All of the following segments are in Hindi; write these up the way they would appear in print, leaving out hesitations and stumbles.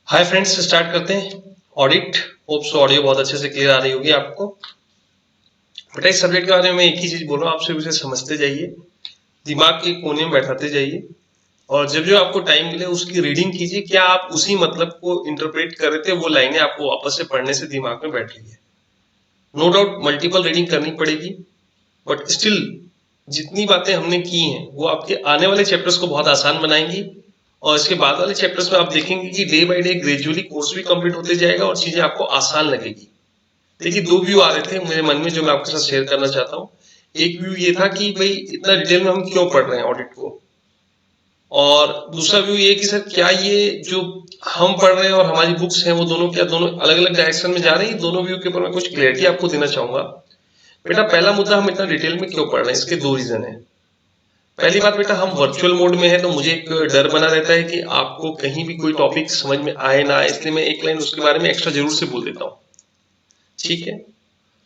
हाय फ्रेंड्स, स्टार्ट करते हैं ऑडिट। होप्स ऑडियो बहुत अच्छे से क्लियर आ रही होगी आपको। बेटा इस सब्जेक्ट के बारे में मैं एक ही चीज बोल रहा हूँ, आप सिर्फ उसे समझते जाइए, दिमाग के कोने में बैठाते जाइए और जब जो आपको टाइम मिले उसकी रीडिंग कीजिए। क्या आप उसी मतलब को इंटरप्रेट कर रहे थे, वो लाइनें आपको वापस से पढ़ने से दिमाग में बैठ रही है। नो डाउट मल्टीपल रीडिंग करनी पड़ेगी, बट स्टिल जितनी बातें हमने की हैं वो आपके आने वाले चैप्टर्स को बहुत आसान बनाएंगी। और इसके बाद वाले चैप्टर्स में आप देखेंगे कि day by day gradually course भी कंप्लीट होते जाएगा और चीजें आपको आसान लगेगी। देखिए, दो व्यू आ रहे थे मेरे मन में जो मैं आपके साथ शेयर करना चाहता हूँ। एक व्यू ये था कि भाई इतना डिटेल में हम क्यों पढ़ रहे हैं ऑडिट को, और दूसरा व्यू ये कि सर क्या ये जो हम पढ़ रहे हैं और हमारी बुक्स हैं वो दोनों क्या दोनों अलग अलग डायरेक्शन में जा रही है। दोनों व्यू के ऊपर मैं कुछ क्लियरिटी आपको देना चाहूंगा। बेटा पहला मुद्दा, हम इतना डिटेल में क्यों पढ़ रहे हैं, इसके दो रीजन है। पहली बात बेटा, हम वर्चुअल मोड में है तो मुझे एक डर बना रहता है कि आपको कहीं भी कोई टॉपिक समझ में आए ना आए, इसलिए मैं एक लाइन उसके बारे में एक्स्ट्रा जरूर से बोल देता हूँ। ठीक है,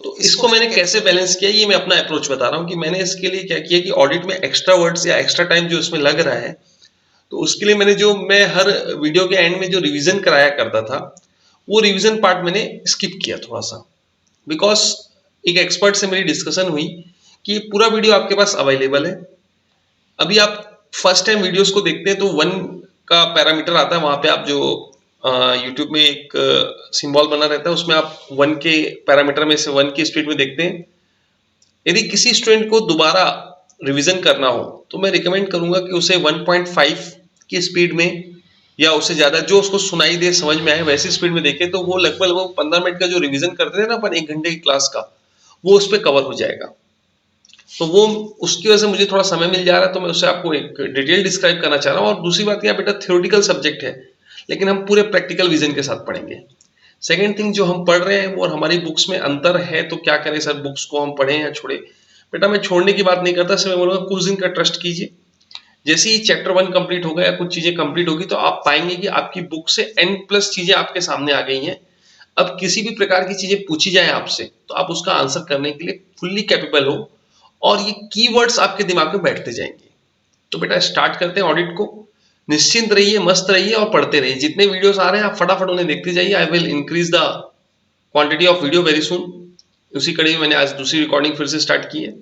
तो इसको मैंने कैसे बैलेंस किया, ये मैं अपना अप्रोच बता रहा हूँ कि मैंने इसके लिए क्या किया कि ऑडिट में एक्स्ट्रा वर्ड्स या एक्स्ट्रा टाइम जो इसमें लग रहा है, तो उसके लिए मैं हर वीडियो के एंड में जो रिवीजन कराया करता था, वो रिवीजन पार्ट मैंने स्किप किया थोड़ा सा। बिकॉज एक एक्सपर्ट से मेरी डिस्कशन हुई कि पूरा वीडियो आपके पास अवेलेबल है। अभी आप फर्स्ट टाइम वीडियोस को देखते हैं तो 1 का पैरामीटर आता है, वहां पे आप जो यूट्यूब में एक सिंबल बना रहता है उसमें आप 1 के पैरामीटर में से 1 की स्पीड में देखते हैं। यदि किसी स्टूडेंट को दोबारा रिवीजन करना हो तो मैं रिकमेंड करूंगा कि उसे 1.5 की स्पीड में या उससे ज्यादा जो उसको सुनाई दे, समझ में आए, वैसी स्पीड में देखे तो वो लगभग 15 मिनट का जो रिवीजन करते थे ना अपन 1 घंटे की क्लास का, वो उस पर कवर हो जाएगा। तो वो उसकी वजह से मुझे थोड़ा समय मिल जा रहा है, तो मैं उससे आपको एक डिटेल डिस्क्राइब करना चाह रहा हूँ। और दूसरी बात यह बेटा, थ्योरेटिकल सब्जेक्ट है लेकिन हम पूरे प्रैक्टिकल विजन के साथ पढ़ेंगे। सेकेंड थिंग, जो हम पढ़ रहे हैं वो और हमारी बुक्स में अंतर है, तो क्या करें सर, बुक्स को हम पढ़ें या छोड़े। बेटा मैं छोड़ने की बात नहीं करता, सिर्फ मैं बोलूंगा कुछ दिन का ट्रस्ट कीजिए। जैसे ही चैप्टर 1 कंप्लीट होगा या कुछ चीजें कंप्लीट होगी तो आप पाएंगे कि आपकी बुक से n प्लस चीजें आपके सामने आ गई हैं। अब किसी भी प्रकार की चीजें पूछी जाए आपसे तो आप उसका आंसर करने के लिए फुल्ली कैपेबल हो और ये कीवर्ड्स आपके दिमाग में बैठते जाएंगे। तो बेटा स्टार्ट करते हैं ऑडिट को। निश्चिंत रहिए, मस्त रहिए और पढ़ते रहिए। जितने वीडियोस आ रहे हैं आप फटाफट उन्हें देखते जाइए। I will increase the quantity of video very soon. उसी कड़ी में मैंने आज दूसरी रिकॉर्डिंग फिर से स्टार्ट की है।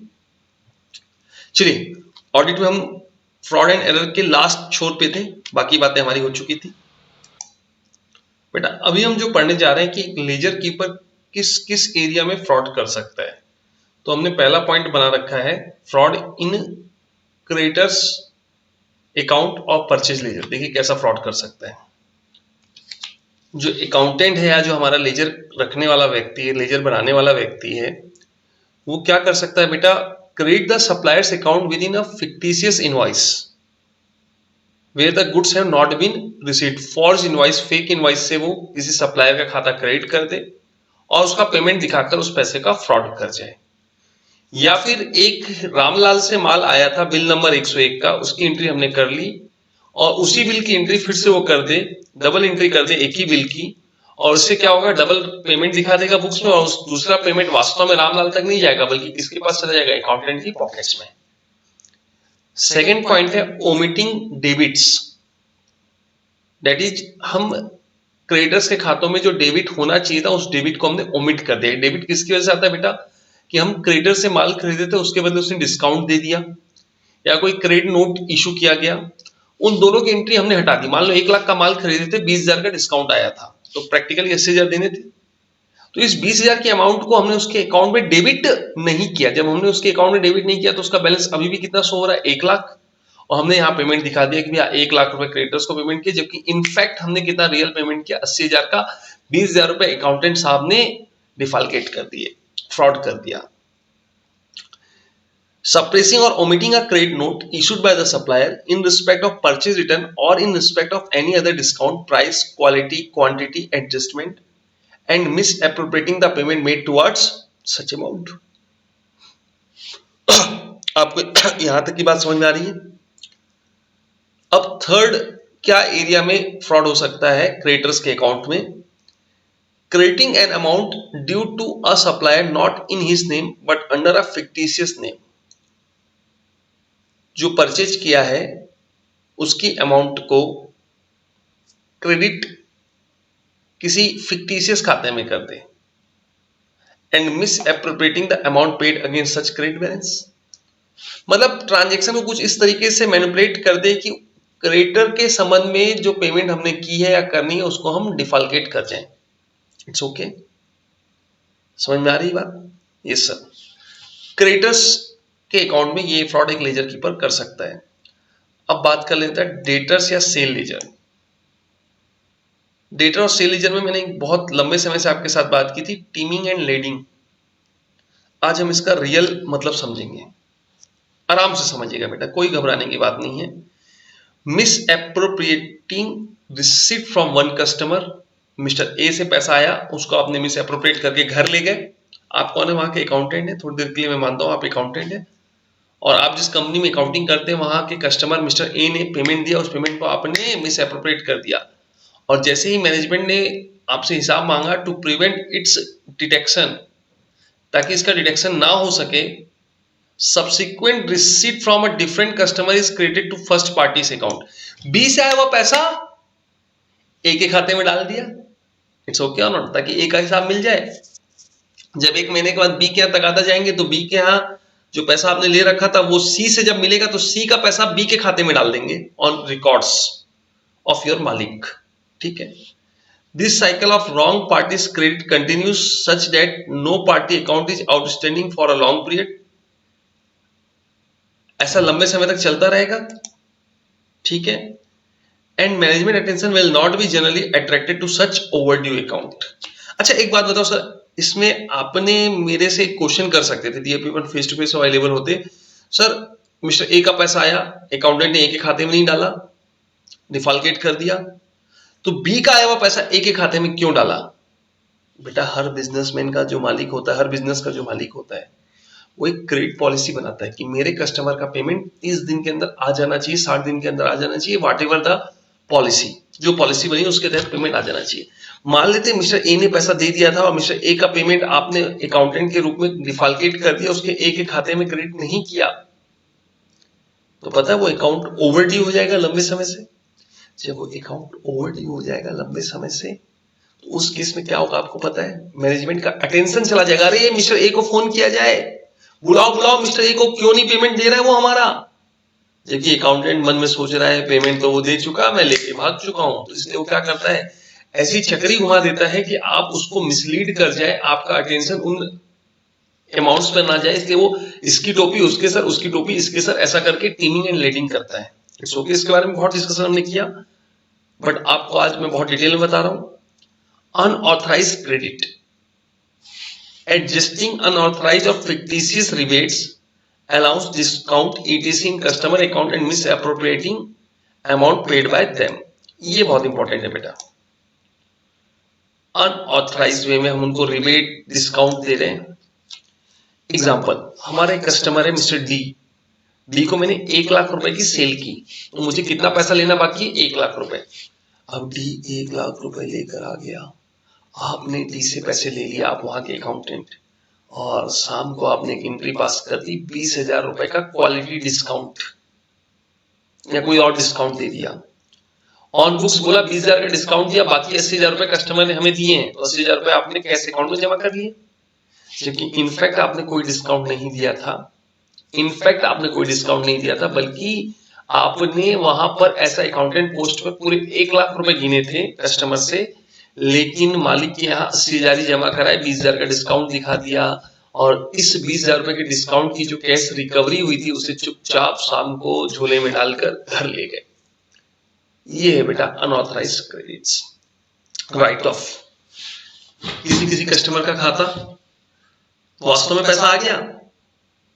चलिए, ऑडिट में हम फ्रॉड एंड एरर के लास्ट छोर पे थे, बाकी बातें हमारी हो चुकी थी। बेटा अभी हम जो पढ़ने जा रहे हैं कि एक लेजर कीपर किस किस एरिया में फ्रॉड कर सकता है। तो हमने पहला पॉइंट बना रखा है, फ्रॉड इन क्रिएटर्स अकाउंट और परचेज लेजर। देखिए कैसा फ्रॉड कर सकता है। जो अकाउंटेंट है या जो हमारा लेजर रखने वाला व्यक्ति है, लेजर बनाने वाला व्यक्ति है, वो क्या कर सकता है बेटा, create the suppliers account within a fictitious invoice where the goods have not been received. Forge invoice, fake invoice से वो किसी सप्लायर का खाता क्रिएट कर दे और उसका पेमेंट दिखाकर उस पैसे का फ्रॉड कर जाए। या फिर एक रामलाल से माल आया था बिल नंबर 101 का, उसकी एंट्री हमने कर ली और उसी बिल की एंट्री फिर से वो कर दे, डबल एंट्री कर दे एक ही बिल की, और उससे क्या होगा, डबल पेमेंट दिखा देगा बुक्स में और उस दूसरा पेमेंट वास्तव में रामलाल तक नहीं जाएगा बल्कि किसके पास चला जाएगा, अकाउंटेंट की पॉकेट्स में। सेकेंड पॉइंट है ओमिटिंग डेबिट्स। दैट इज, हम क्रेडिटर्स के खातों में जो डेबिट होना चाहिए था उस डेबिट को हमने ओमिट कर दिया। डेबिट किसकी वजह से आता है बेटा, कि हम क्रेडिटर से माल खरीदे थे, उसके बदले उसने डिस्काउंट दे दिया या कोई क्रेडिट नोट इशू किया गया, उन दोनों की एंट्री हमने हटा दी। मान लो 1 लाख का माल खरीदे थे, 20,000 का डिस्काउंट आया था तो प्रैक्टिकली 80,000 देने थे। तो इस 20,000 के अमाउंट को हमने उसके अकाउंट में डेबिट नहीं किया। जब हमने उसके अकाउंट में डेबिट नहीं किया तो उसका बैलेंस अभी भी कितना शो हो रहा है, 1 लाख। और हमने यहाँ पेमेंट दिखा दिया कि भैया 1 लाख रुपए क्रेडिटर्स को पेमेंट किया, जबकि इनफैक्ट हमने कितना रियल पेमेंट किया, 80,000 का 20,000 रुपए अकाउंटेंट साहब ने डिफाल्केट कर दिए, फ्रॉड कर दिया। Suppressing or omitting a credit note issued by the supplier in respect of purchase return or in respect of any other discount, price, quality, quantity adjustment and misappropriating the payment made towards such amount. आपको यहां तक की बात समझ में आ रही है। अब थर्ड क्या एरिया में फ्रॉड हो सकता है क्रेडिटर्स के अकाउंट में, crediting an amount due to a supplier not in his name but under a fictitious name. जो परचेज किया है उसकी अमाउंट को क्रेडिट किसी फिक्टिशियस खाते में कर दे, and misappropriating the amount paid against such credit balance, मतलब ट्रांजेक्शन को कुछ इस तरीके से मैनिपुलेट कर दे कि क्रेडिटर के संबंध में जो पेमेंट हमने की है या करनी है उसको हम डिफॉल्केट कर जाएं। इट्स ओके, समझ में आ रही बात? Yes sir. क्रेडिटर्स के अकाउंट में ये फ्रॉड एक लेजर कीपर कर सकता है। अब बात कर लेते हैं डेटर्स या सेल लेजर। डेटर और सेल लेजर में मैंने बहुत लंबे समय से आपके साथ बात की थी, टीमिंग एंड लेडिंग। आज हम इसका रियल मतलब समझेंगे, आराम से समझिएगा बेटा, कोई घबराने की बात नहीं है। Misappropriating receipt from one customer, mister A से पैसा आया, उसको आपने मिस एप्रोप्रिएट करके घर ले गए। आप कौन है? वहां के अकाउंटेंट है, थोड़ी देर के लिए मैं मानता हूं आप अकाउंटेंट है, और आप जिस कंपनी में अकाउंटिंग करते हैं वहां के कस्टमर मिस्टर ए ने पेमेंट दिया, उस पेमेंट को आपने मिस एप्रोप्रिएट कर दिया, और जैसे ही मैनेजमेंट ने आपसे हिसाब मांगा टू प्रिवेंट इट्स डिटेक्शन, ताकि इसका डिटेक्शन ना हो सके, subsequent receipt from a different customer is credited to first parties account. B से आया हुआ पैसा ए के खाते में डाल दिया। इट्स ओके और नॉट, ताकि ए का हिसाब मिल जाए। जब एक महीने के बाद बी के यहाँ तकादा जाएंगे तो बी के यहाँ जो पैसा आपने ले रखा था वो सी से जब मिलेगा तो सी का पैसा बी के खाते में डाल देंगे ऑन रिकॉर्ड्स ऑफ योर मालिक। ठीक है। This cycle of wrong parties credit continues such that no party account is outstanding for a long period. ऐसा लंबे समय तक चलता रहेगा। ठीक है। And management attention will not be generally attracted to such overdue account. अच्छा एक बात बताओ सर, इसमें आपने मेरे से क्वेश्चन कर सकते थे, अपन फेस टू फेस अवेलेबल होते। सर मिस्टर ए का पैसा आया, अकाउंटेंट ने ए के खाते में नहीं डाला, डिफॉल्केट कर दिया, तो बी का आया हुआ पैसा ए के खाते में क्यों डाला? बेटा हर बिजनेसमैन का जो मालिक होता है, हर बिजनेस का जो मालिक होता है, वो एक क्रेडिट पॉलिसी बनाता है कि मेरे कस्टमर का पेमेंट 30 दिन के अंदर आ जाना चाहिए, 60 दिन के अंदर आ जाना चाहिए, वॉट एवर द पॉलिसी, जो पॉलिसी बनी उसके तहत पेमेंट आ जाना चाहिए। मान लेते मिस्टर ए ने पैसा दे दिया था और मिस्टर ए का पेमेंट आपने अकाउंटेंट के रूप में डिफॉल्केट कर दिया, उसके ए के खाते में क्रेडिट नहीं किया, तो पता है वो अकाउंट ओवरड्यू हो जाएगा लंबे समय से। जब वो अकाउंट ओवरड्यू हो जाएगा लंबे समय से तो उस केस में क्या होगा आपको पता है? मैनेजमेंट का अटेंशन चला जाएगा, अरे मिस्टर ए को फोन किया जाए, बुलाओ बुलाओ मिस्टर ए को, क्यों नहीं पेमेंट दे रहा है वो हमारा। जबकि अकाउंटेंट मन में सोच रहा है पेमेंट तो वो दे चुका, मैं लेके भाग चुका हूं, तो इसलिए वो क्या करता है, ऐसी चक्री घुमा देता है कि आप उसको मिसलीड कर जाए, आपका अटेंशन उन अमाउंट्स पर ना जाए, इसलिए वो इसकी टोपी उसके सर, उसकी टोपी इसके सर, ऐसा करके टीमिंग एंड लेडिंग करता है। इट्स ओके, इसके बारे में बहुत डिस्कशन हमने किया, बट आपको आज मैं बहुत डिटेल में बता रहा हूं। अनऑथराइज्ड क्रेडिट, एडजस्टिंग अनऑथराइज्ड और fictitious rebates, allows discount etc in customer account and misappropriating amount paid by them। ये बहुत इंपॉर्टेंट है बेटा। अनऑथराइज्ड वे में हम उनको रिबेट डिस्काउंट दे रहे हैं। एग्जांपल, हमारे कस्टमर है मिस्टर डी, डी को मैंने 1 लाख रुपए की सेल की, तो मुझे कितना पैसा लेना बाकी है? 1 लाख रुपए। अब डी 1 लाख रुपए लेकर आ गया, आपने डी से पैसे ले लिया, आप वहां के अकाउंटेंट, और शाम को आपने एक एंट्री पास कर दी 20,000 रुपए का क्वालिटी डिस्काउंट या कोई और डिस्काउंट दे दिया। ऑन बुक्स बोला 20,000 का डिस्काउंट दिया, बाकी 80,000 रुपए कस्टमर ने हमें दिए हैं, तो 80,000 रुपए आपने कैश अकाउंट में जमा कर दिए, जबकि इनफैक्ट आपने कोई डिस्काउंट नहीं दिया था। इनफैक्ट आपने कोई डिस्काउंट नहीं दिया था, बल्कि आपने वहां पर ऐसा अकाउंटेंट पोस्ट पर पूरे 1 लाख रुपए गिने थे कस्टमर से, लेकिन मालिक के यहाँ 80,000 ही जमा कराए, 20,000 का डिस्काउंट दिखा दिया, और इस 20,000 रुपए के डिस्काउंट की जो कैश रिकवरी हुई थी उसे चुपचाप शाम को झोले में डालकर घर ले गए। ये है बेटा अनऑथराइज्ड क्रेडिट्स। राइट ऑफ, किसी कस्टमर का खाता वास्तव में पैसा आ गया,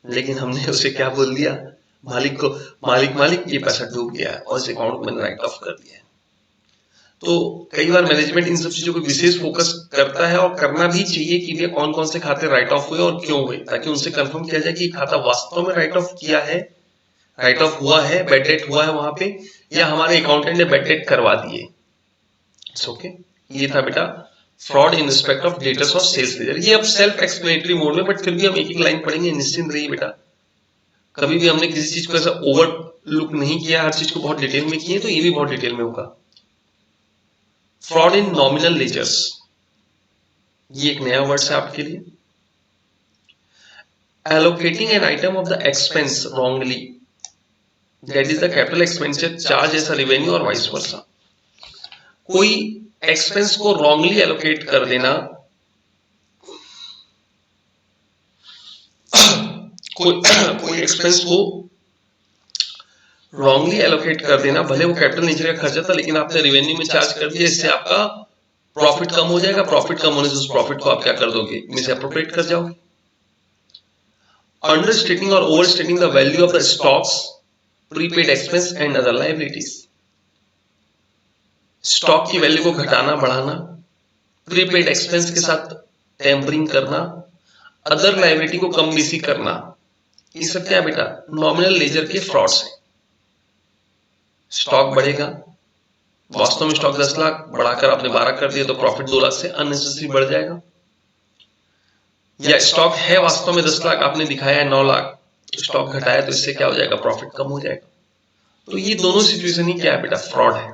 लेकिन हमने उसे क्या बोल दिया, मालिक को, मालिक ये पैसा डूब गया और इस अकाउंट में राइट ऑफ कर दिया। तो कई बार मैनेजमेंट इन सब चीजों को विशेष फोकस करता है, और करना भी चाहिए कि ये कौन कौन से खाते राइट ऑफ हुए और क्यों हुए, ताकि उनसे कंफर्म किया जाए कि खाता वास्तव में राइट ऑफ किया है, राइट ऑफ हुआ है, बेड डेट हुआ है वहां पे, या हमारे अकाउंटेंट ने बेड डेट करवा दिए। It's okay. ये था बेटा fraud in respect of debtors और सेल्स लेजर। ये अब सेल्फ एक्सप्लेनेटरी मोड में, बट फिर भी हम एक एक लाइन पढ़ेंगे, निश्चिंत रहिए बेटा। कभी भी हमने किसी चीज को ऐसा ओवर लुक नहीं किया, हर चीज को बहुत डिटेल में किए, तो ये भी बहुत डिटेल में होगा। फ्रॉड इन नॉमिनल लेजर्स, ये एक नया वर्ड है आपके लिए। Allocating an item of the expense wrongly, that is the capital expenditure charge as a revenue और वाइस वर्सा। कोई एक्सपेंस को रॉन्गली एलोकेट कर देना, कोई एक्सपेंस को रॉन्गली एलोकेट कर देना, भले वो कैपिटल नेचर का खर्चा था लेकिन आपने रेवेन्यू में चार्ज कर दिया, इससे आपका प्रॉफिट कम हो जाएगा। प्रॉफिट कम होने से उस प्रॉफिट को आप क्या कर दोगे, मिस एप्रोप्रिएट कर जाओगे। अंडरस्टेटिंग और overstating the value of the stocks, prepaid expense and other liabilities, stock की वैल्यू को घटाना बढ़ाना, प्रीपेड एक्सपेंस के साथ टेम्परिंग करना, अदर लायबिलिटी को कम बेसी करना, ये सब क्या बेटा नॉमिनल लेजर के फ्रॉड्स हैं। स्टॉक बढ़ेगा, वास्तव में स्टॉक 10 लाख बढ़ाकर आपने 12 कर दिया तो प्रॉफिट 2 लाख से अननेसेसरी बढ़ जाएगा। या स्टॉक है वास्तव में 10 लाख, आपने दिखाया है 9 लाख, स्टॉक घटाया तो इससे क्या हो जाएगा, प्रॉफिट कम हो जाएगा। तो ये दोनों सिचुएशन ही क्या है बेटा, फ्रॉड है।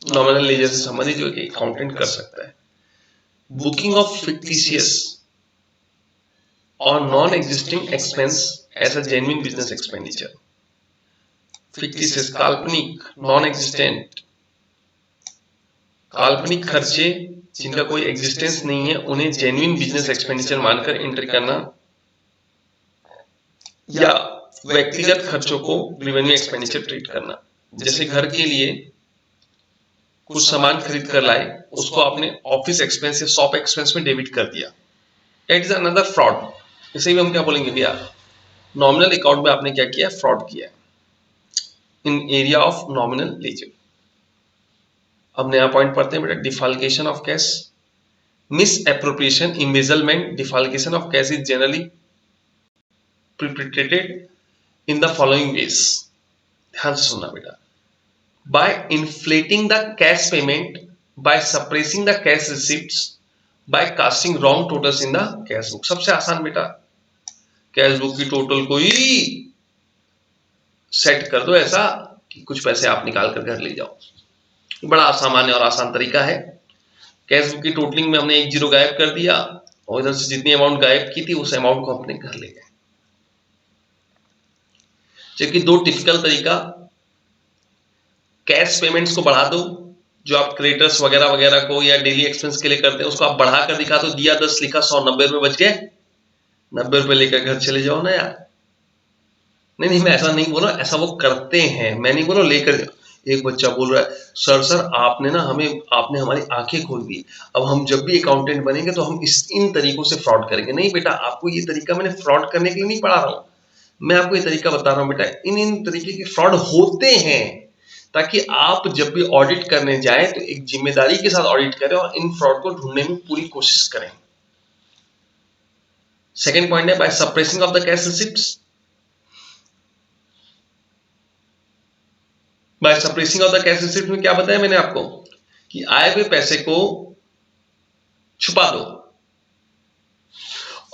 नॉमिनल लेजर से संबंधित जो कि अकाउंटेंट कर सकता है। बुकिंग ऑफ फिक्टिशियस और non existing expense as a genuine business expenditure. Fictitious काल्पनिक, नॉन एग्जिस्टेंट काल्पनिक खर्चे जिनका कोई एग्जिस्टेंस नहीं है, उन्हें जेन्युइन बिजनेस एक्सपेंडिचर मानकर एंट्री करना, या व्यक्तिगत खर्चों को रेवेन्यू एक्सपेंडिचर ट्रीट करना। जैसे घर के लिए कुछ सामान खरीद कर लाए, उसको आपने ऑफिस एक्सपेंस या शॉप एक्सपेंस में डेबिट कर दिया, इट इज अनदर फ्रॉड। इसे भी हम क्या बोलेंगे भैया, नॉमिनल अकाउंट में आपने क्या किया, फ्रॉड किया in area of nominal ledger. अब नया पॉइंट पढ़ते हैं बेटा, defalcation of cash, misappropriation, embezzlement, defalcation of cash is generally perpetrated in the following ways। ध्यान से सुनना बेटा, by inflating the cash payment, by suppressing the cash receipts, by casting wrong totals in the cash book। सबसे आसान बेटा, कैश बुक की टोटल को ही सेट कर दो ऐसा कि कुछ पैसे आप निकाल कर घर ले जाओ। बड़ा सामान्य और आसान तरीका है। कैश बुक की टोटलिंग में हमने एक जीरो गायब कर दिया और इधर से जितनी अमाउंट गायब की थी उस अमाउंट को अपने घर ले गए। जबकि दो टिपिकल तरीका, कैश पेमेंट्स को बढ़ा दो, जो आप क्रेडिटर्स वगैरह वगैरह को या डेली एक्सपेंस के लिए करते हैं उसको आप बढ़ा कर दिखा दो, दिया 10 लिखा 100, 90 रुपए बच गए, 90 रुपए लेकर घर चले जाओ ना यार। नहीं मैं ऐसा नहीं बोल रहा, ऐसा वो करते हैं, मैं नहीं बोल रहा लेकर। एक बच्चा बोल रहा है सर आपने ना आपने हमारी आंखें खोल दी, अब हम जब भी अकाउंटेंट बनेंगे तो हम इन तरीकों से फ्रॉड करेंगे। नहीं बेटा, आपको ये तरीका मैंने फ्रॉड करने के लिए नहीं पढ़ा रहा हूं, मैं आपको ये तरीका बता रहा हूं बेटा, इन तरीके के फ्रॉड होते हैं ताकि आप जब भी ऑडिट करने जाएं तो एक जिम्मेदारी के साथ ऑडिट करें और इन फ्रॉड को ढूंढने में पूरी कोशिश करें। सेकंड पॉइंट है by suppressing of the cash receipts. By suppressing of the cash receipt में क्या बताया मैंने आपको कि आए हुए पैसे को छुपा दो।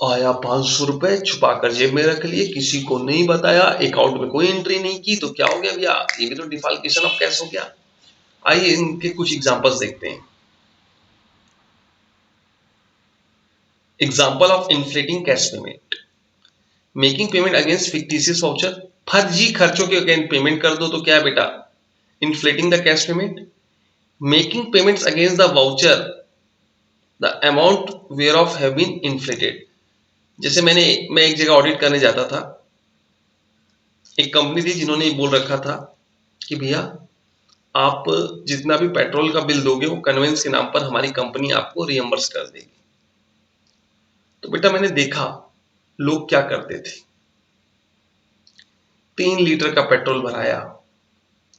आया 500 रुपए, छुपा कर जेब में रख लिए, किसी को नहीं बताया, अकाउंट में कोई एंट्री नहीं की, तो क्या हो गया भैया, ये भी तो डिफाल्केशन ऑफ कैश हो गया। आइए इनके कुछ एग्जांपल्स देखते हैं। Example of inflating cash payment, making payment against fictitious voucher, फर्जी खर्चों के अगेंस्ट पेमेंट कर दो तो क्या है बेटा, inflating the cash payment. Making payments against the voucher the amount where of have been inflated. जैसे मैं एक जगह ऑडिट करने जाता था, एक कंपनी थी जिन्होंने बोल रखा था कि भैया आप जितना भी पेट्रोल का बिल दोगे वो कन्वेंस के नाम पर हमारी कंपनी आपको रियम्बर्स कर देगी। तो बेटा मैंने देखा लोग क्या करते थे, 3 लीटर का पेट्रोल भराया,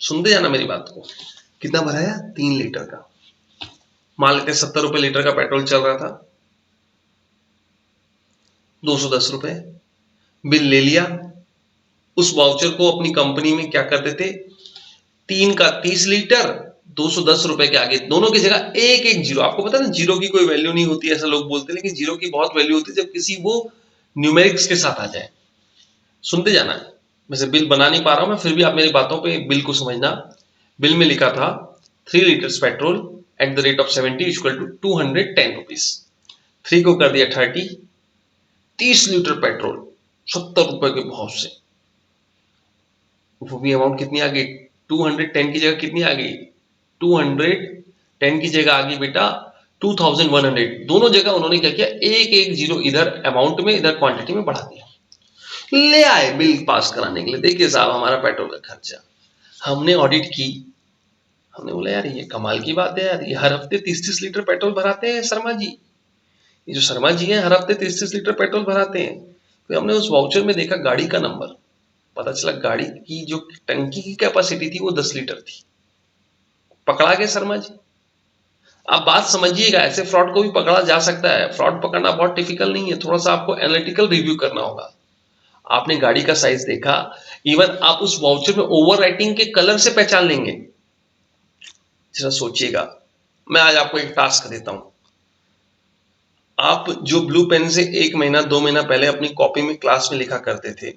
सुनते जाना मेरी बात को, कितना भराया, 3 लीटर का, मान लेते 70 रुपए लीटर का पेट्रोल चल रहा था, 210 रुपए बिल ले लिया। उस वाउचर को अपनी कंपनी में क्या करते थे, 3 का 30 लीटर 210 रुपए के आगे दोनों की जगह एक जीरो। आपको पता है ना जीरो की कोई वैल्यू नहीं होती, ऐसा लोग बोलते हैं, लेकिन जीरो की बहुत वैल्यू होती है जब किसी वो न्यूमेरिक्स के साथ आ जाए। सुनते जाना, वैसे बिल बना नहीं पा रहा हूं मैं, फिर भी आप मेरी बातों पे बिल को समझना। बिल में लिखा था 3 litres petrol at the rate of 70 equal to 210 rupees. 3 को कर दिया 30, 30 लीटर पेट्रोल 70 रुपए के भाव से, वो भी अमाउंट कितनी आ गई, 210 की जगह कितनी आ गई, 210 की जगह आ गई बेटा 2100। दोनों जगह उन्होंने क्या किया, एक एक जीरो इधर अमाउंट में इधर क्वांटिटी में बढ़ा दिया। ले आए बिल पास कराने के लिए, देखिए साहब हमारा पेट्रोल का खर्चा। हमने ऑडिट की, हमने बोला यार ये कमाल की बात है यार, ये हर हफ्ते 30-30 लीटर पेट्रोल भराते हैं शर्मा जी, ये जो शर्मा जी हैं हर हफ्ते 30-30 लीटर पेट्रोल भराते हैं। तो हमने उस वाउचर में देखा गाड़ी का नंबर, पता चला गाड़ी की जो टंकी की कैपेसिटी थी वो 10 लीटर थी। पकड़ा गए शर्मा जी। आप बात समझिएगा, ऐसे फ्रॉड को भी पकड़ा जा सकता है, फ्रॉड पकड़ना बहुत डिफिकल्ट नहीं है, थोड़ा सा आपको एनालिटिकल रिव्यू करना होगा। आपने गाड़ी का साइज देखा, इवन आप उस वाउचर में ओवर राइटिंग के कलर से पहचान लेंगे। जरा सोचिएगा, मैं आज आपको एक टास्क देता हूं, आप जो ब्लू पेन से 1 महीना 2 महीना पहले अपनी कॉपी में क्लास में लिखा करते थे,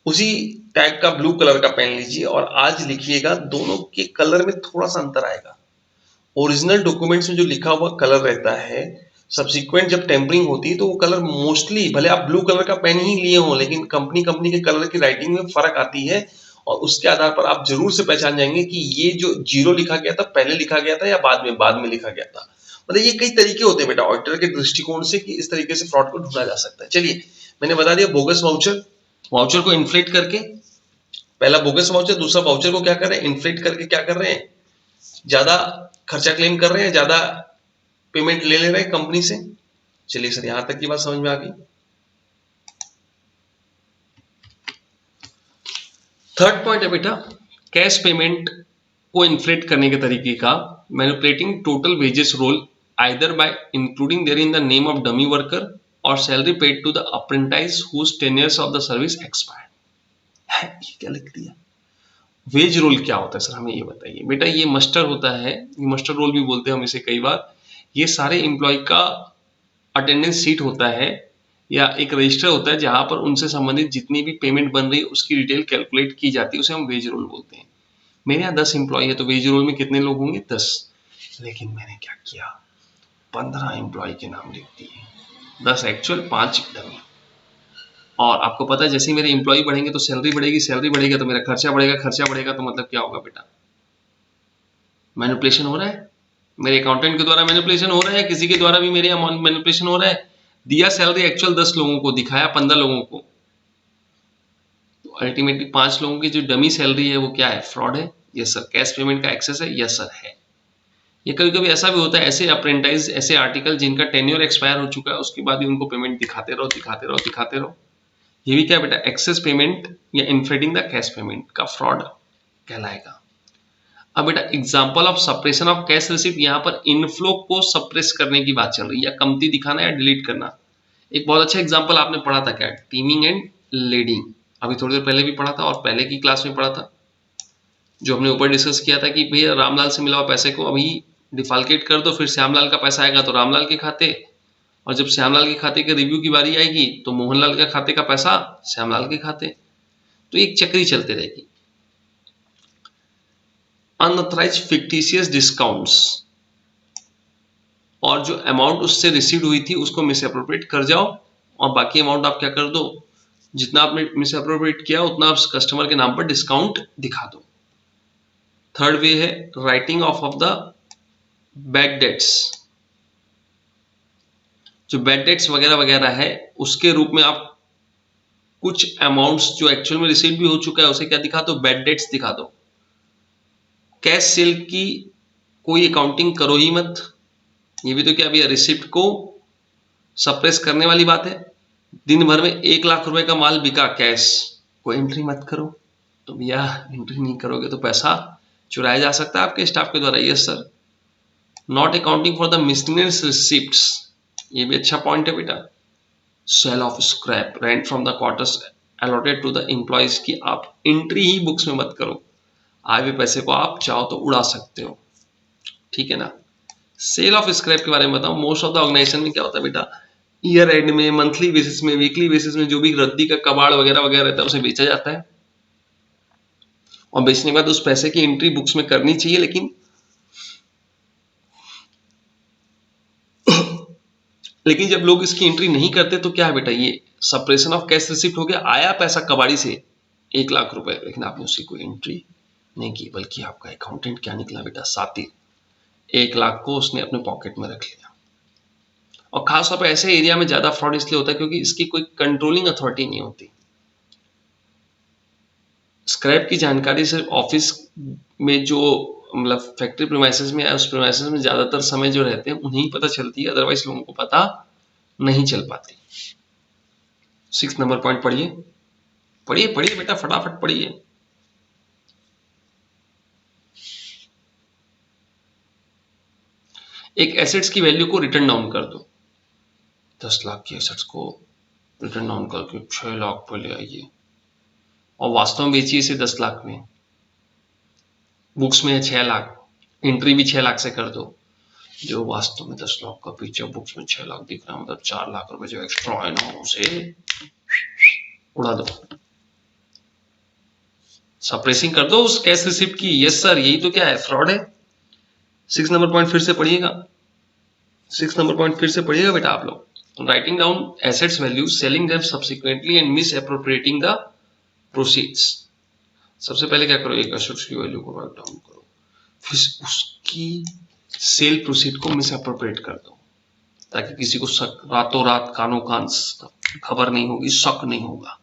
उसी टाइप का ब्लू कलर का पेन लीजिए और आज लिखिएगा, दोनों के कलर में थोड़ा सा अंतर आएगा। ओरिजिनल डॉक्यूमेंट्स में जो लिखा हुआ कलर रहता है, सब्सिक्वेंट जब टेम्परिंग होती है तो वो कलर मोस्टली, भले आप ब्लू कलर का पेन ही लिए हो, लेकिन कंपनी के कलर की राइटिंग में फर्क आती है और उसके आधार पर आप जरूर से पहचान जाएंगे कि ये जो जीरो लिखा गया था पहले लिखा गया था या बाद में लिखा गया था। मतलब ये कई तरीके होते हैं बेटा ऑडिटर के दृष्टिकोण से कि इस तरीके से फ्रॉड को ढूंढा जा सकता है। चलिए मैंने बता दिया बोगस वाउचर, वाउचर को इन्फ्लेट करके, पहला बोगस वाउचर, दूसरा वाउचर को क्या कर रहे हैं, इन्फ्लेट करके क्या कर रहे हैं, ज्यादा खर्चा क्लेम कर रहे हैं, ज्यादा पेमेंट ले रहे हैं कंपनी से। चलिए सर यहां तक की बात समझ में आ गई। थर्ड पॉइंट है बेटा कैश पेमेंट को इन्फ्लेट करने के तरीके का, manipulating total wages roll either by including therein the name of dummy worker और salary paid to the apprentices whose tenures of the service expired. ये क्या लिख दिया, वेज रोल क्या होता है सर, हमें ये बताइए। बेटा ये मस्टर होता है, ये मस्टर रोल भी बोलते हैं हम इसे कई बार। ये सारे एम्प्लॉय का अटेंडेंस सीट होता है या एक रजिस्टर होता है जहां पर उनसे संबंधित जितनी भी पेमेंट बन रही है उसकी डिटेल कैलकुलेट की जाती है, उसे हम वेज रोल बोलते हैं। मेरे यहाँ 10 एम्प्लॉय है तो वेज रोल में कितने लोग होंगे, 10। लेकिन मैंने क्या किया, 15 एम्प्लॉय के नाम लिख दिए, 10 एक्चुअल 5 डमी। और आपको पता है जैसे ही मेरे एम्प्लॉय बढ़ेंगे तो सैलरी बढ़ेगी, सैलरी बढ़ेगा तो मेरा खर्चा बढ़ेगा, खर्चा बढ़ेगा तो मतलब क्या होगा बेटा, मैनिपुलेशन हो रहा है। मेरे अकाउंटेंट के द्वारा मैनिपुलेशन हो रहा है, किसी के द्वारा भी मेरे मैनिपुलेशन हो रहा है। दिया सैलरी एक्चुअल 10 लोगों को, दिखाया 15 लोगों को, तो अल्टीमेटली 5 लोगों की जो डमी सैलरी है वो क्या है, फ्रॉड है। Yes sir. कैश पेमेंट का एक्सेस है, यस सर है। ये कभी कभी ऐसा भी होता है, ऐसे अप्रेंटाइज, ऐसे आर्टिकल जिनका टेन्योर एक्सपायर हो चुका है उसके बाद भी उनको पेमेंट दिखाते रहो दिखाते रहो दिखाते रहो। ये भी क्या बेटा, एक्सेस पेमेंट या इन्फ्लेटिंग द कैश पेमेंट का फ्रॉड कहलाएगा। अब बेटा example of suppression of cash receipt, यहाँ पर इनफ्लो को सप्रेस करने की बात चल रही है, या कमती दिखाना या डिलीट करना। एक बहुत अच्छा एग्जांपल आपने पढ़ा था क्या, टीमिंग एंड लेडिंग, अभी थोड़ी देर पहले भी पढ़ा था और पहले की क्लास में पढ़ा था, जो हमने ऊपर डिस्कस किया था कि भैया रामलाल से मिला हुआ पैसे को अभी डिफाल्केट कर दो, फिर श्यामलाल का पैसा आएगा तो रामलाल के खाते, और जब श्यामलाल के खाते के रिव्यू की बारी आएगी तो मोहनलाल के खाते का पैसा श्यामलाल के खाते। तो एक चक्री चलते रहेगी। अनऑथराइज्ड फिक्टिशियस डिस्काउंट्स, और जो अमाउंट उससे रिसीव हुई थी उसको मिस अप्रोप्रिएट कर जाओ और बाकी अमाउंट आप क्या कर दो, जितना आपने मिस अप्रोप्रिएट किया उतना आप कस्टमर के नाम पर डिस्काउंट दिखा दो। थर्ड वे है writing of the bad debts, जो बैड डेट्स वगैरह वगैरह है उसके रूप में आप कुछ अमाउंट्स जो एक्चुअल में रिसीव भी हो चुका है उसे क्या दिखा दो, बैड डेट्स दिखा दो। कैश सेल की कोई अकाउंटिंग करो ही मत, ये भी तो क्या भैया रिसिप्ट को सप्रेस करने वाली बात है। दिन भर में 1 लाख रुपए का माल बिका कैश, कोई एंट्री मत करो, तो भैया एंट्री नहीं करोगे तो पैसा चुराया जा सकता है आपके स्टाफ के द्वारा। Yes sir. Not accounting for the miscellaneous receipts, ये भी अच्छा पॉइंट है बेटा। Sale of scrap, rent from the quarters allotted to the employees की आप एंट्री ही बुक्स में मत करो, आए हुए पैसे को आप चाहो तो उड़ा सकते हो, ठीक है ना। सेल ऑफ स्क्रैप के बारे में बताऊं, मोस्ट ऑफ द ऑर्गेनाइजेशन में क्या होता है बेटा, ईयर एंड में, मंथली बेसिस में, वीकली बेसिस में जो भी रद्दी का कबाड़ वगैरह वगैरह रहता है उसे बेचा जाता है, और बेचने के बाद उस पैसे की एंट्री बुक्स में करनी चाहिए। लेकिन लेकिन जब लोग इसकी एंट्री नहीं करते तो क्या है बेटा, ये सप्रेशन ऑफ कैश रिसिप्ट हो गया। आया पैसा कबाड़ी से 1 लाख रुपए, लेकिन आपने उसकी कोई एंट्री नहीं की, बल्कि आपका अकाउंटेंट क्या निकला बेटा, सातिर। 1 लाख को उसने अपने पॉकेट में रख लिया। और खासतौर पर ऐसे एरिया में ज्यादा फ्रॉड इसलिए होता है क्योंकि इसकी कोई कंट्रोलिंग अथॉरिटी नहीं होती। स्क्रैप की जानकारी सिर्फ ऑफिस में जो मतलब फैक्ट्री प्रीमाइसेस में या उस प्रीमाइसेस में ज्यादातर समय जो रहते हैं उन्हें ही पता चलती है, अदरवाइज लोगों को पता नहीं चल पाती। 6 नंबर पॉइंट पढ़िए, पढ़िए पढ़िए बेटा, फटाफट पढ़िए। एक एसेट्स की वैल्यू को रिटर्न डाउन कर दो। 10 लाख की एसेट्स को रिटर्न डाउन करके 6 लाख पे ले आइए, और वास्तव में बेचिए इसे 10 लाख में। बुक्स में है 6 लाख, एंट्री भी 6 लाख से कर दो। जो वास्तव में 10 लाख का पीछे बुक्स में 6 लाख दिख रहा है, मतलब 4 लाख रुपए जो एक्स्ट्रा है ना, उसे उड़ा दो, सप्रेसिंग कर दो उस कैश रिसिप्ट की। यस सर, यही तो क्या है, फ्रॉड है। 6 नंबर पॉइंट फिर से पढ़िएगा, 6 नंबर पॉइंट फिर से पढ़िएगा बेटा आप लोग। Writing down assets value, selling them subsequently and miss appropriating the proceeds. सबसे पहले क्या करो, एक एसेट्स की वैल्यू को राइट डाउन करो, फिर उसकी सेल प्रोसीड को मिस अप्रोप्रिएट कर दो, ताकि किसी को शक, रातों रात कानों कान खबर नहीं होगी, शक नहीं होगा।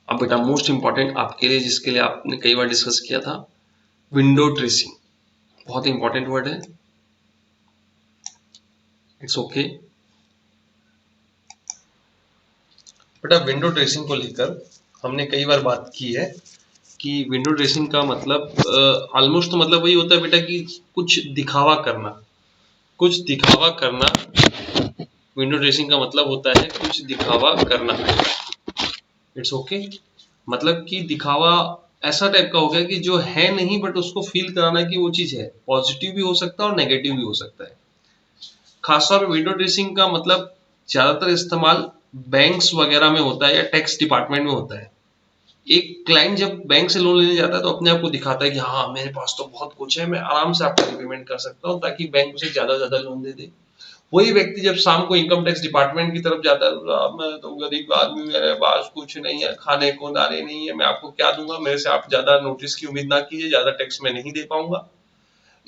अब बेटा मोस्ट इंपॉर्टेंट आपके लिए, जिसके लिए आपने कई बार डिस्कस किया था, विंडो ड्रेसिंग। बहुत इंपॉर्टेंट वर्ड है, इट्स ओके। बेटा विंडो ड्रेसिंग को लेकर हमने कई बार बात की है कि विंडो ड्रेसिंग का मतलब ऑलमोस्ट तो मतलब वही होता है बेटा कि कुछ दिखावा करना, कुछ दिखावा करना। विंडो ड्रेसिंग का मतलब होता है कुछ दिखावा करना, इट्स ओके। मतलब कि दिखावा ऐसा टाइप का हो गया कि जो है नहीं बट उसको फील कराना कि वो चीज है। पॉजिटिव भी हो सकता है और नेगेटिव भी हो सकता है। खासतौर पर विंडो ड्रेसिंग का मतलब ज्यादातर इस्तेमाल बैंक्स वगैरह में होता है या टैक्स डिपार्टमेंट में होता है। एक क्लाइंट जब बैंक से लोन लेने जाता है तो अपने आप को दिखाता है कि हाँ मेरे पास तो बहुत कुछ है, मैं आराम से आपको रिपेमेंट कर सकता हूँ, ताकि बैंक उसे ज्यादा लोन दे दे। वही व्यक्ति जब शाम को इनकम टैक्स डिपार्टमेंट की तरफ जाता है, मैं तो गरीब आदमी, मेरे पास कुछ नहीं है, खाने को दाने नहीं है, मैं आपको क्या दूंगा, मेरे से आप ज्यादा नोटिस की उम्मीद ना कीजिए, ज्यादा टैक्स में नहीं दे पाऊंगा।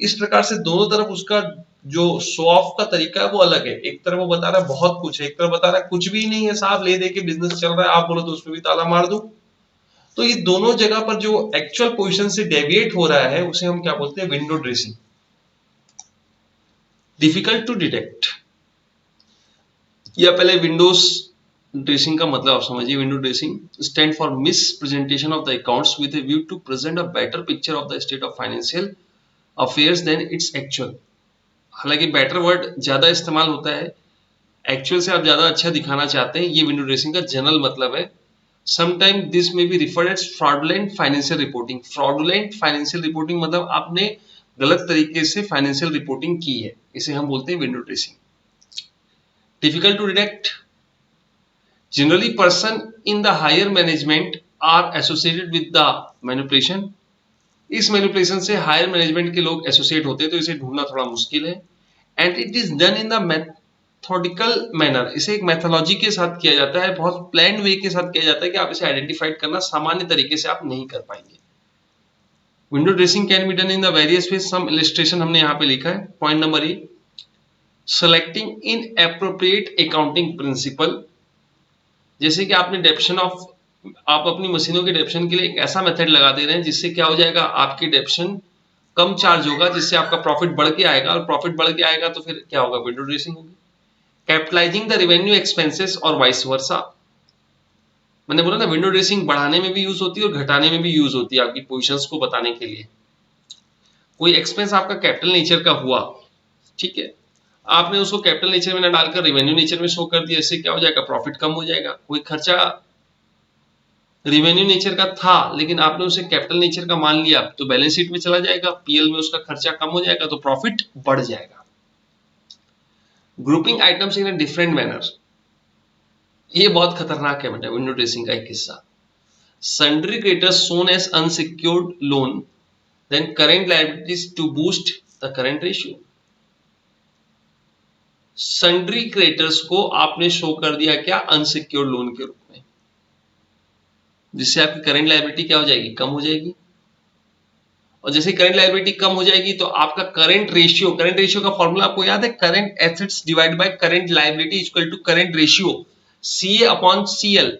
इस प्रकार से दोनों तरफ उसका जो शो ऑफ का तरीका है वो अलग है। एक तरफ वो बता रहा है बहुत कुछ है, एक तरफ बता रहा है कुछ भी नहीं है साहब, ले दे के बिजनेस चल रहा है, आप बोलो तो उसमें भी ताला मार दूं। तो ये दोनों जगह पर जो एक्चुअल पोजीशन से डेविएट हो रहा है उसे हम क्या बोलते हैं, window dressing. Difficult to detect, या पहले विंडोज ड्रेसिंग का मतलब आप समझिए। Window dressing stand for mispresentation of the accounts with a view to present a better picture of the state of financial affairs than its actual. हालांकि बेटर वर्ड ज्यादा इस्तेमाल होता है, एक्चुअल से आप ज्यादा अच्छा दिखाना चाहते हैं, ये विंडो ड्रेसिंग का जनरल मतलब है। Sometime this may be referred as fraudulent financial reporting. Fraudulent financial reporting मतलब आपने गलत तरीके से फाइनेंशियल रिपोर्टिंग की है, इसे हम बोलते हैं window dressing. Difficult to detect, generally person in the higher management are associated with the manipulation. इस मैनिपुलेशन से हायर मैनेजमेंट के लोग एसोसिएट होते हैं, तो इसे ढूंढना थोड़ा मुश्किल है। And it is done in the methodical manner, इसे एक मेथोलॉजी के साथ किया जाता है, बहुत प्लान वे के साथ किया जाता है कि आप इसे आइडेंटिफाइड करना सामान्य तरीके से आप नहीं कर पाएंगे। Window dressing can be done in the various ways, some illustration हमने यहाँ पे लिखा है। Point number A, selecting inappropriate accounting principle. जैसे कि आपने डेप्शन ऑफ, आप अपनी मशीनों के डेप्शन के लिए एक ऐसा मेथड लगा दे रहे हैं जिससे क्या हो जाएगा, आपकी डेप्शन कम चार्ज होगा, जिससे आपका प्रॉफिट बढ़ के आएगा, और प्रॉफिट बढ़ के आएगा तो फिर क्या होगा, विंडो ड्रेसिंग होगी। कैपिटलाइजिंग द रेवेन्यू एक्सपेंसेस और वाइस वर्सा। मैंने बोला ना विंडो ड्रेसिंग बढ़ाने में भी यूज होती है और घटाने में भी यूज होती है, आपकी पोजीशंस को बताने के लिए। कोई एक्सपेंस आपका कैपिटल नेचर का हुआ, ठीक है, आपने उसको कैपिटल नेचर में ना डालकर रेवेन्यू नेचर में शो कर दिया, इससे क्या हो जाएगा, प्रॉफिट कम हो जाएगा। कोई खर्चा रेवेन्यू नेचर का था लेकिन आपने उसे कैपिटल नेचर का मान लिया, तो बैलेंस शीट में चला जाएगा, पीएल में उसका खर्चा कम हो जाएगा, तो प्रॉफिट बढ़ जाएगा। Grouping items in a different manner, ये बहुत खतरनाक है बेटा विंडो ड्रेसिंग का एक हिस्सा। Sundry creditors shown as unsecured loan, then current liabilities to boost the current ratio. Sundry creditors को आपने शो कर दिया क्या, अनसिक्योर्ड लोन के रूप में, जिससे आपकी करंट लायबिलिटी क्या हो जाएगी, कम हो जाएगी। और जैसे करंट लायबिलिटी कम हो जाएगी तो आपका करंट रेशियो का फॉर्मूला आपको याद है, current assets divide by current liability equal to current ratio, CA upon CL,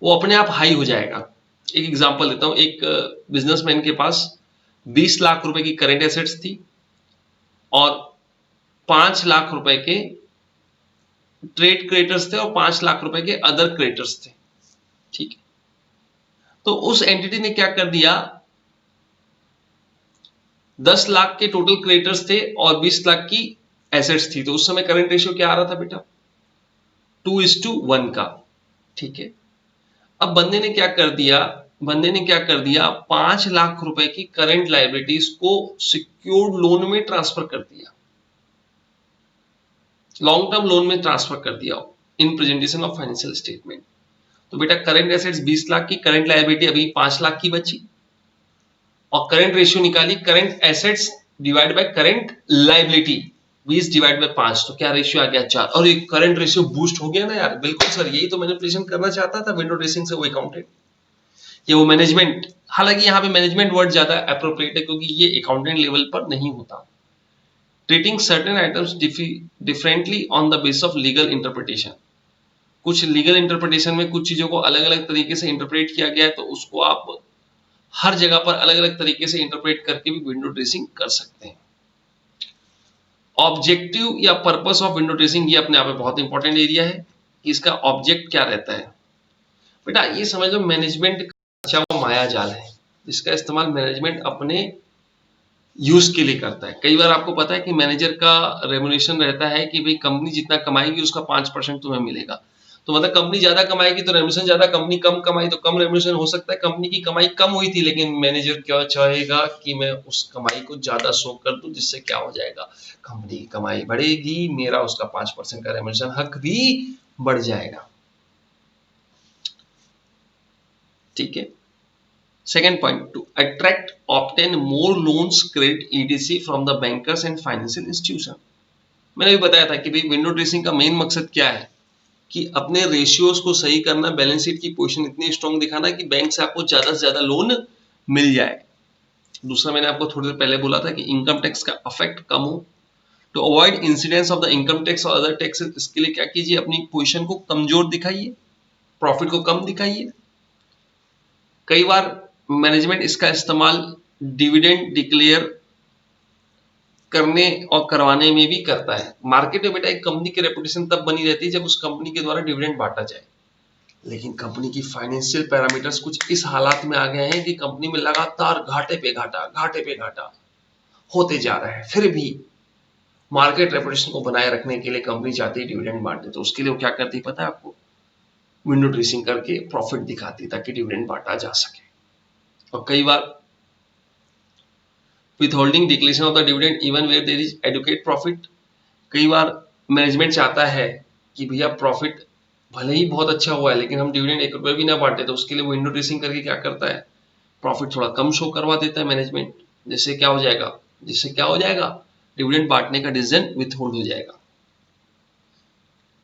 वो अपने आप हाई हो जाएगा। एक एग्जांपल देता हूं, एक बिजनेसमैन के पास 20 लाख रुपए की करंट एसेट्स थी और 5 लाख रुपए के ट्रेड क्रेडिटर्स थे और 5 लाख रुपए के अदर क्रेडिटर्स थे, ठीक है। तो उस एंटिटी ने क्या कर दिया, 10 लाख के टोटल क्रेडिटर्स थे और 20 लाख की एसेट्स थी, तो उस समय करंट रेशियो क्या आ रहा था बेटा, 2:1 का, ठीक है। अब बंदे ने क्या कर दिया, 5 लाख रुपए की करंट लायबिलिटीज को सिक्योर्ड लोन में ट्रांसफर कर दिया, लॉन्ग टर्म लोन में ट्रांसफर कर दिया in presentation of financial statement. तो बेटा करंट एसेट्स 20 लाख की, करंट लायबिलिटी अभी 5 लाख की बची, और करंट रेशियो निकाली, current assets divide by current liability, 20 divide by 5, तो क्या रेशियो आ गया, 4। और ये करंट रेशियो बूस्ट हो गया ना यार, बिल्कुल सर, यही तो मैनिपुलेशन करना चाहता था विंडो ड्रेसिंग से वो अकाउंटेंट या वो मैनेजमेंट। हालांकि यहाँ पे मैनेजमेंट वर्ड ज्यादा एप्रोप्रिएट है क्योंकि ये अकाउंटेंट लेवल पर नहीं होता। Treating certain items differently on the base of legal interpretation, कुछ लीगल इंटरप्रिटेशन में कुछ चीजों को अलग अलग तरीके से इंटरप्रेट किया गया है, तो उसको आप हर जगह पर अलग अलग तरीके से इंटरप्रेट करके भी विंडो ड्रेसिंग कर सकते हैं। ऑब्जेक्टिव या पर्पस ऑफ विंडो ड्रेसिंग, ये अपने आप में बहुत इंपॉर्टेंट एरिया है कि इसका ऑब्जेक्ट क्या रहता है। बेटा ये समझ लो मैनेजमेंट का अच्छा वो माया जाल है जिसका इस्तेमाल मैनेजमेंट अपने यूज के लिए करता है। कई बार आपको पता है कि मैनेजर का रेमुनेशन रहता है कि भाई कंपनी जितना कमाएगी उसका 5% तुम्हें मिलेगा, तो मतलब कंपनी ज्यादा कमाएगी तो रेमुनेशन ज्यादा, कंपनी कम कमाई तो कम रेमुनेशन। हो सकता है कंपनी की कमाई कम हुई थी लेकिन मैनेजर क्या चाहेगा कि मैं उस कमाई को ज्यादा शो कर दूं, जिससे क्या हो जाएगा, कंपनी की कमाई बढ़ेगी, मेरा उसका 5% का रेमुनेशन हक भी बढ़ जाएगा, ठीक है। Second point, to attract, obtain more loans, credit, etc. from the bankers and financial institution. मैंने भी बताया था कि भाई विंडो ड्रेसिंग का मेन मकसद क्या है कि अपने रेशियोज को सही करना, बैलेंस शीट की पोजीशन इतनी स्ट्रांग दिखाना कि बैंक से आपको ज्यादा से ज्यादा लोन मिल जाए। दूसरा मैंने आपको थोड़ी देर पहले बोला था कि इनकम टैक्स का इफेक्ट कम हो, to avoid incidence of the income tax और अदर टैक्सेस। इसके लिए क्या कीजिए, अपनी पोजीशन को कमजोर दिखाइए, प्रॉफिट को कम दिखाइए। कई बार मैनेजमेंट इसका इस्तेमाल डिविडेंड डिक्लेयर करने और करवाने में भी करता है। मार्केट में बेटा एक कंपनी की रेपुटेशन तब बनी रहती है जब उस कंपनी के द्वारा डिविडेंड बांटा जाए, लेकिन कंपनी की फाइनेंशियल पैरामीटर्स कुछ इस हालात में आ गए हैं कि कंपनी में लगातार घाटे पे घाटा होते जा रहा है, फिर भी मार्केट रेपुटेशन को बनाए रखने के लिए कंपनी चाहती है डिविडेंड बांटे, तो उसके लिए वो क्या करती है पता है आपको, विंडो ड्रेसिंग करके प्रॉफिट दिखाती ताकि डिविडेंड बांटा जा सके। और कई बार withholding declaration of the dividend even where there is adequate profit, कई बार मैनेजमेंट चाहता है कि भैया प्रॉफिट भले ही बहुत अच्छा हुआ है लेकिन हम डिविडेंड 1 रुपए भी ना बांटे, तो उसके लिए वो विंडो ड्रेसिंग करके क्या करता है, प्रॉफिट थोड़ा कम शो करवा देता है मैनेजमेंट, जिससे क्या हो जाएगा डिविडेंड बांटने का डिसीजन विथहोल्ड हो जाएगा।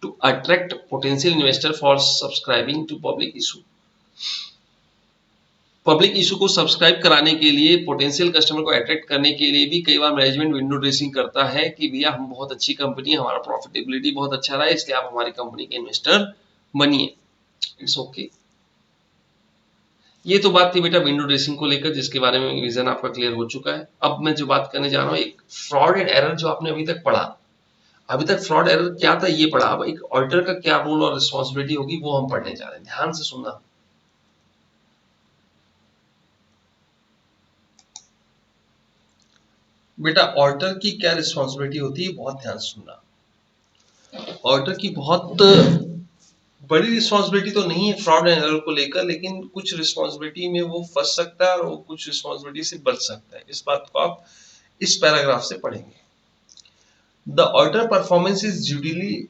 To attract potential investor for subscribing to public issue, public issue को सब्सक्राइब कराने के लिए, पोटेंशियल कस्टमर को अट्रैक्ट करने के लिए भी कई बार मैनेजमेंट विंडो ड्रेसिंग करता है कि भैया हम बहुत अच्छी कंपनी है, हमारा प्रॉफिटेबिलिटी बहुत अच्छा रहा है, इसलिए आप हमारी कंपनी के इन्वेस्टर बनिए। It's okay. ये तो बात थी बेटा विंडो ड्रेसिंग को लेकर, जिसके बारे में विजन आपका क्लियर हो चुका है। अब मैं जो बात करने जा रहा हूँ, एक फ्रॉड एंड एरर जो आपने अभी तक पढ़ा, अभी तक फ्रॉड एरर क्या था ये पढ़ा, अब एक ऑडिटर का क्या रोल और रिस्पॉन्सिबिलिटी होगी वो हम पढ़ने जा रहे हैं। ध्यान से सुनना। बेटा ऑडिटर की क्या रिस्पॉन्सिबिलिटी होती है, बहुत ध्यान से सुनना। ऑडिटर की बहुत बड़ी रिस्पॉन्सिबिलिटी तो नहीं है फ्रॉड एंड एरर को लेकर, लेकिन कुछ रिस्पॉन्सिबिलिटी में वो फंस सकता है और वो कुछ रिस्पॉन्सिबिलिटी से बच सकता है। इस बात को आप इस पैराग्राफ से पढ़ेंगे। The auditor performance is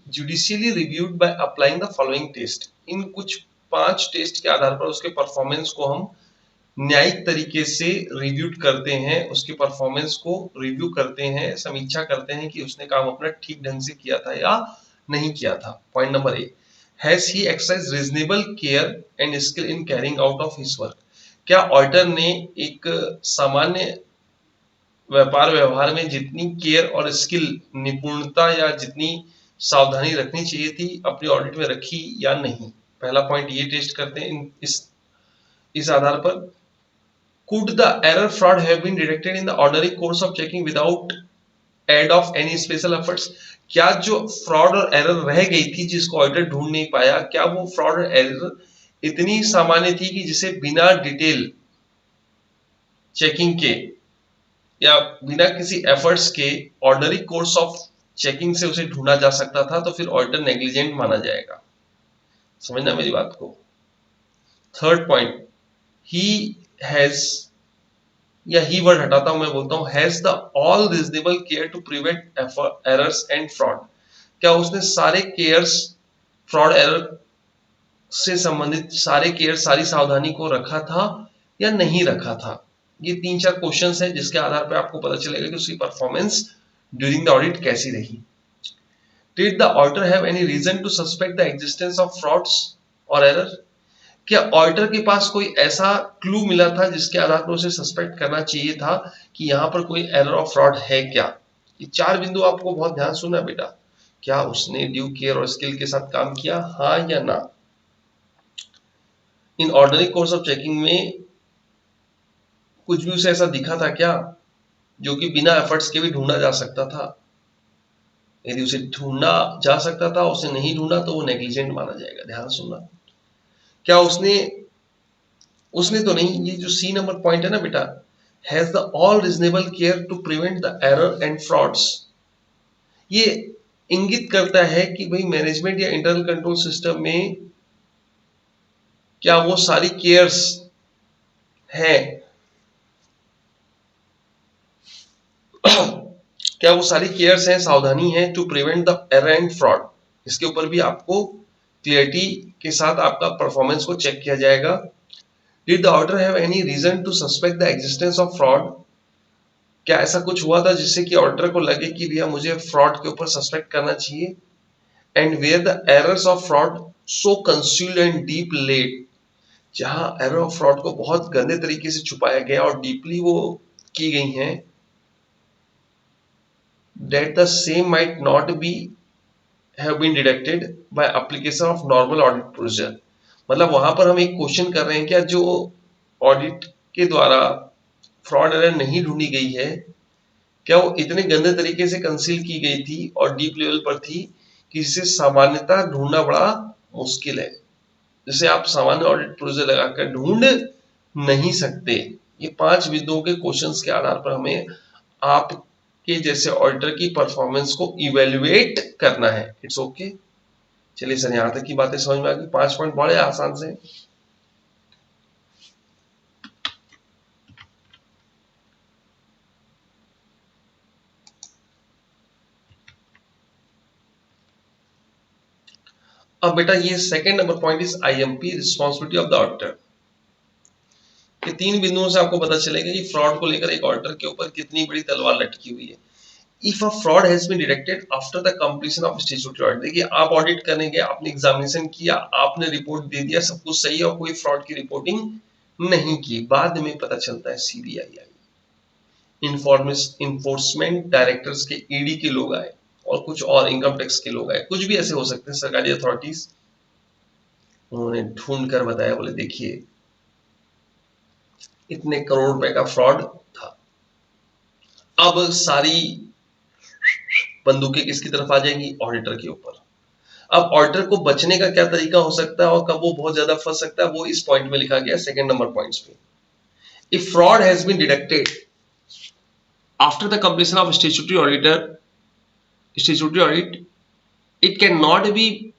judicially reviewed by applying the following test. इन कुछ 5 टेस्ट के आधार पर उसके परफॉर्मेंस को हम न्यायिक तरीके से रिव्यू करते हैं, उसके परफॉर्मेंस को रिव्यू करते हैं, समीक्षा करते हैं कि उसने काम अपना ठीक ढंग से किया था या नहीं किया था। Point number A, has he exercise reasonable care and skill in carrying out of his work. क्या ऑडिटर ने एक सामान्य व्यापार व्यवहार में जितनी केयर और स्किल, निपुणता या जितनी सावधानी रखनी चाहिए थी अपनी ऑडिट में रखी या नहीं। पहला पॉइंट ये टेस्ट करते हैं इस आधार पर। Could the error fraud have been detected in the ordinary course of checking without aid of any special efforts? क्या जो फ्रॉड और एरर रह गई थी जिसको ऑडिटर ढूंढ नहीं पाया, क्या वो फ्रॉड और एरर इतनी सामान्य थी कि जिसे बिना डिटेल चेकिंग के या बिना किसी एफर्ट्स के ऑर्डनरी कोर्स ऑफ चेकिंग से उसे ढूंढा जा सकता था, तो फिर ऑडिटर नेग्लिजेंट माना जाएगा। समझना मेरी बात को। थर्ड पॉइंट, ही हैज या ही वर्ड हटाता हूं, मैं बोलता हूं has the all reasonable care to prevent errors and fraud. क्या उसने सारे केयर्स, फ्रॉड एरर से संबंधित सारे केयर, सारी सावधानी को रखा था या नहीं रखा था। ये 3-4 क्वेश्चंस हैं जिसके आधार पर आपको पता चलेगा कि उसकी परफॉर्मेंस ड्यूरिंग द ऑडिट कैसी रही। Did the auditor have any reason to suspect the existence of frauds और एरर। क्या ऑडिटर के पास कोई ऐसा क्लू मिला था जिसके आधार पर उसे सस्पेक्ट करना चाहिए था कि यहाँ पर कोई एरर और फ्रॉड है क्या। ये 4 बिंदु आपको बहुत ध्यान सुनना बेटा। क्या उसने ड्यू केयर और स्किल के साथ काम किया, हाँ या ना। In ordinary course of checking में कुछ भी उसे ऐसा दिखा था क्या जो कि बिना एफर्ट्स के भी ढूंढा जा सकता था। यदि उसे ढूंढा जा सकता था, उसे नहीं ढूंढा, तो वो नेग्लिजेंट माना जाएगा। ध्यान सुनना। क्या उसने तो नहीं, ये जो सी नंबर पॉइंट है ना बेटा, has the all reasonable care to prevent the error and frauds, ये इंगित करता है कि भाई मैनेजमेंट या इंटरनल कंट्रोल सिस्टम में क्या वो सारी केयर्स है, क्या वो सारी केयर्स हैं, सावधानी है to prevent the error and fraud. इसके ऊपर भी आपको क्लियरिटी के साथ आपका परफॉर्मेंस को चेक किया जाएगा। Did the auditor have any reason to suspect the existence of fraud. क्या ऐसा कुछ हुआ था जिससे कि ऑडिटर को लगे कि भैया मुझे फ्रॉड के ऊपर सस्पेक्ट करना चाहिए। And where the errors of fraud so concealed and deep laid, जहां एरर ऑफ फ्रॉड को बहुत गंदे तरीके से छुपाया गया और डीपली वो की गई हैं, that the same might not be have been detected by application of normal audit procedure। मतलब वहां पर हम एक क्वेश्चन कर रहे हैं, क्या जो ऑडिट के द्वारा फ्रॉड एरर नहीं ढूंढी गई है, क्या वो इतने गंदे तरीके से कंसील की गई थी और डीप लेवल पर थी कि जिसे सामान्यता ढूंढना बड़ा मुश्किल है, जिसे आप सामान्य ऑडिट प्रोसीजर लगाकर ढूंढ नहीं सकते। ये 5 बिंदुओं के क्वेश्चंस के आधार पर हमें आपके जैसे ऑडिटर की परफॉर्मेंस को इवेल्युएट करना है। It's okay. चलिए सर, यहां तक की बातें समझ में आ गई। 5 पॉइंट बड़े आसान से। अब बेटा ये second number point is IMP, responsibility of the auditor. ये 3 बिंदुओं से आपको पता चलेगा कि फ्रॉड को लेकर एक ऑडिटर के ऊपर कितनी बड़ी तलवार लटकी हुई है। If a fraud has been detected after the completion of statutory audit, देखिए आप ऑडिट करने गए, आपने एग्जामिनेशन किया, आपने रिपोर्ट दे दिया, सब कुछ सही है और कोई फ्रॉड की रिपोर्टिंग नहीं की, बाद में पता चलता है सीबीआई आई, इन्फोर्समेंट डायरेक्टर्स के, ईडी के लोग आए और कुछ और इनकम टैक्स के लोग आए, कुछ भी ऐसे हो सकते हैं सरकारी अथॉरिटीज, उन्होंने ढूंढ कर बताया, बोले देखिए इतने करोड़ रुपए का फ्रॉड था। अब सारी बंदूकें किसकी तरफ आ जाएंगी, ऑडिटर के ऊपर। अब ऑडिटर को बचने का क्या तरीका हो सकता है और कब वो बहुत ज्यादा फंस सकता है, वो इस पॉइंट में लिखा गया सेकंड नंबर पॉइंट्स पे। If fraud has been detected after the completion of statutory audit, it cannot be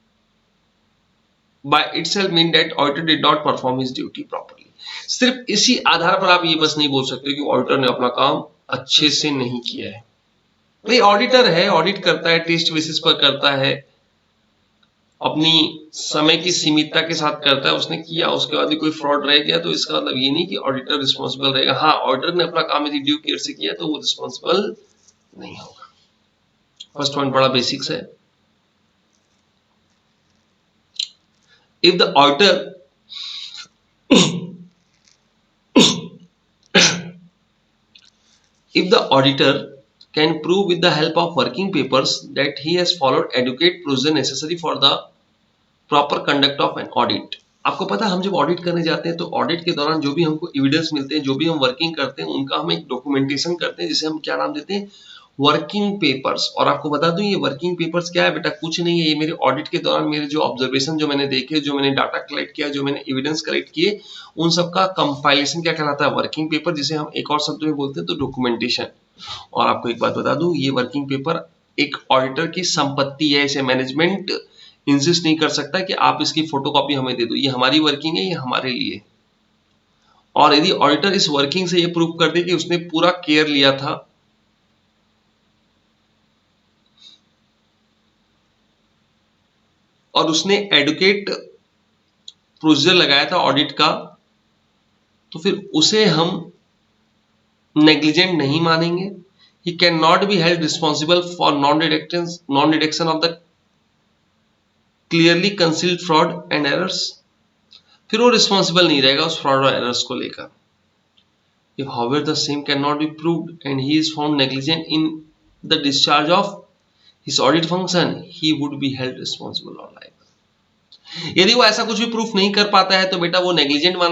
by itself mean that auditor did not perform his duty properly। सिर्फ इसी आधार पर आप ये बस नहीं बोल सकते कि ऑडिटर ने अपना काम अच्छे से नहीं किया है। भाई ऑडिटर है, ऑडिट करता है, टेस्ट बेसिस पर करता है, अपनी समय की सीमितता के साथ करता है, उसने किया उसके बाद भी कोई फ्रॉड रह गया, तो इसका मतलब ये नहीं कि ऑडिटर रिस्पॉन्सिबल रहेगा। हाँ, ऑडिटर ने अपना काम यदि ड्यू केयर से किया तो वो रिस्पॉन्सिबल नहीं होगा। फर्स्ट पॉइंट बड़ा बेसिक्स है। If the auditor if the auditor can prove with the help of working papers that he has followed adequate procedure necessary for the proper conduct of an audit। आपको पता है हम जब ऑडिट करने जाते हैं तो ऑडिट के दौरान जो भी हमको एविडेंस मिलते हैं, जो भी हम वर्किंग करते हैं, उनका हम एक डॉक्यूमेंटेशन करते हैं जिसे हम क्या नाम देते हैं, वर्किंग पेपर्स। और आपको बता दूं ये वर्किंग पेपर्स क्या है बेटा, कुछ नहीं है, ये मेरे ऑडिट के दौरान मेरे जो ऑब्जर्वेशन, जो मैंने देखे, जो मैंने डाटा कलेक्ट किया, जो मैंने एविडेंस कलेक्ट किए, उन सबका कंपाइलेशन क्या कहलाता है, वर्किंग पेपर, जिसे हम एक और शब्द में बोलते हैं तो डॉक्यूमेंटेशन। और आपको एक बात बता दूं, ये वर्किंग पेपर एक ऑडिटर की संपत्ति है, इसे मैनेजमेंट इंसिस्ट नहीं कर सकता कि आप इसकी फोटोकॉपी हमें दे दो, ये हमारी वर्किंग है, ये हमारे लिए। और यदि ऑडिटर इस वर्किंग से ये प्रूव कर दे कि उसने पूरा केयर लिया था, और उसने एडुकेट प्रोसीजर लगाया था ऑडिट का, तो फिर उसे हम नेग्लिजेंट नहीं मानेंगे। He can not be held responsible for non detection of the clearly concealed fraud and errors. फिर वो रिस्पॉन्सिबल नहीं रहेगा उस फ्रॉड और एरर्स को लेकर। If however the same can not be proved and he is found negligent in the discharge of his audit function, he would be held responsible और लायबल। यदि वो ऐसा कुछ भी प्रूफ नहीं कर पाता है तो बेटा वो नेग्लिजेंट माना